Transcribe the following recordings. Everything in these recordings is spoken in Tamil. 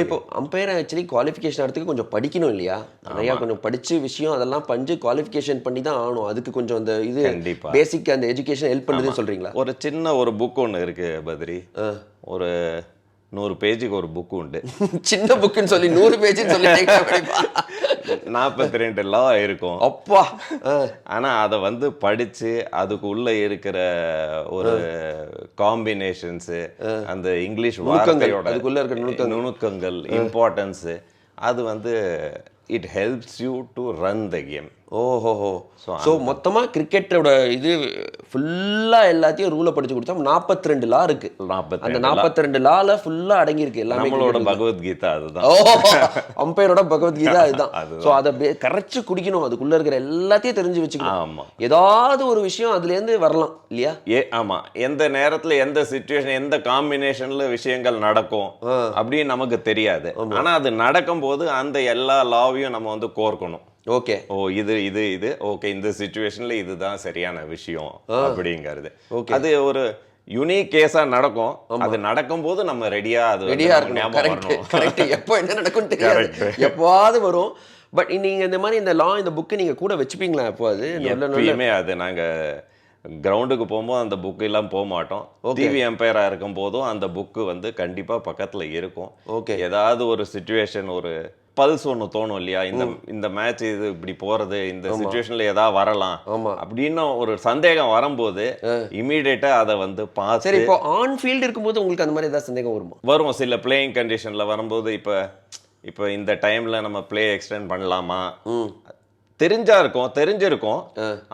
இப்போ அம்பையர் ஆக்சுவலி குவாலிஃபிகேஷன் ஆகிறதுக்கு கொஞ்சம் படிக்கணும் இல்லையா? நிறையா கொஞ்சம் படிச்சு விஷயம் அதெல்லாம் பண்ணி குவாலிஃபிகேஷன் பண்ணி தான் ஆகணும். அதுக்கு கொஞ்சம் அந்த இது கண்டிப்பா. பேசிக் அந்த எஜுகேஷன் ஹெல்ப் பண்ணுதுன்னு சொல்றீங்களா? ஒரு சின்ன ஒரு புக் ஒன்று இருக்கு பத்ரி. ஒரு 100 பேஜுக்கு ஒரு புக் உண்டு. சின்ன புக்குன்னு சொல்லி 100 பேஜ்னு சொல்லி 42 லா இருக்கும். அப்பா! ஆனா அதை வந்து படிச்சு அதுக்குள்ள இருக்கிற ஒரு காம்பினேஷன்ஸ், அந்த இங்கிலீஷ் வார்த்தையோட அதுக்குள்ள இருக்கிற நுணுக்கங்கள், இம்பார்ட்டன்ஸ், அது வந்து it helps you to run the game. ஓஹோஹோ! ஸோ மொத்தமாக கிரிக்கெட்டோட இது ஃபுல்லாக எல்லாத்தையும் ரூலை படிச்சு கொடுத்தா 42 லா இருக்கு. அந்த 42 லால ஃபுல்லாக அடங்கியிருக்கு எல்லாமே. நம்மளோட பகவத்கீதா அதுதான். ஓ, அம்பையரோட பகவத்கீதா அதுதான். ஸோ அதை கரைச்சு குடிக்கணும், அதுக்குள்ள இருக்கிற எல்லாத்தையும் தெரிஞ்சு வச்சுக்கணும். ஆமா, ஏதாவது ஒரு விஷயம் அதுலேருந்து வரலாம் இல்லையா? ஆமா, எந்த நேரத்துல எந்த சிச்சுவேஷன் எந்த காம்பினேஷன்ல விஷயங்கள் நடக்கும் அப்படின்னு நமக்கு தெரியாது. ஆனா அது நடக்கும் போது அந்த எல்லா லாவையும் நம்ம வந்து கோர்க்கணும். ஓகே, ஓ இது இது இது ஓகே, இந்த சிச்சுவேஷன்ல இதுதான் சரியான விஷயம் அப்படிங்கிறது. அது ஒரு யூனிக் கேஸா நடக்கும். அது நடக்கும் போது நம்ம ரெடியா இருக்கணும். கரெக்ட். எப்போ என்ன நடக்கும் தெரியாது, எப்போவாது வரும். பட் நீங்க இந்த மாதிரி இந்த லா இந்த புக்கு நீங்க கூட வச்சுப்பீங்களா? எப்போ அது எப்பயுமே அது நாங்க கிரவுண்டுக்கு போகும்போது அந்த புக்கு எல்லாம் போக மாட்டோம். டிவி எம்பையரா இருக்கும் போதும் அந்த புக்கு வந்து கண்டிப்பா பக்கத்துல இருக்கும். ஓகே, ஏதாவது ஒரு சிச்சுவேஷன், ஒரு பல்ஸ் ஒன்று தோணும் இல்லையா, இந்த மேட்ச் இது இப்படி போறது, இந்த சிச்சுவேஷன்ல ஏதாவது வரலாம் அப்படின்னு ஒரு சந்தேகம் வரும்போது இமீடியட்டா அதை வந்து பார்த்து. சரி, இப்போ ஆன் ஃபீல்டு இருக்கும்போது உங்களுக்கு அந்த மாதிரி ஏதாவது சந்தேகம் வருமா? வரும். சில பிளேயிங் கண்டிஷன்ல வரும்போது இப்போ இந்த டைம்ல நம்ம பிளே எக்ஸ்டெண்ட் பண்ணலாமா, தெரிஞ்சிருக்கும்.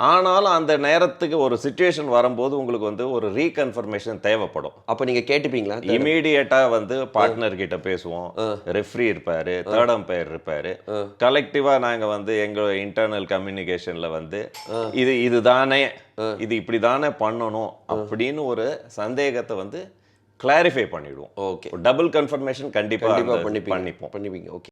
ஆனாலும் அந்த நேரத்துக்கு ஒரு சிச்சுவேஷன் வரும்போது உங்களுக்கு வந்து ஒரு ரீகன்ஃபர்மேஷன் தேவைப்படும். அப்ப நீங்க கேட்டுப்பீங்களா? இமீடியட்டா வந்து பார்ட்னர் கிட்ட பேசுவோம். ரெஃப்ரி இருப்பாரு, தேர்ட் அம்பையர் இருப்பாரு. கலெக்டிவா நாங்க வந்து எங்க இன்டர்னல் கம்யூனிகேஷன்ல வந்து இதுதானே, இது இப்படிதானே பண்ணணும் அப்படின்னு ஒரு சந்தேகத்தை வந்து கிளாரிஃபை பண்ணிடுவோம். ஓகே, டபுள் கன்ஃபர்மேஷன் கண்டிப்பா பண்ணிப்போம். பண்ணிப்பீங்க. ஓகே.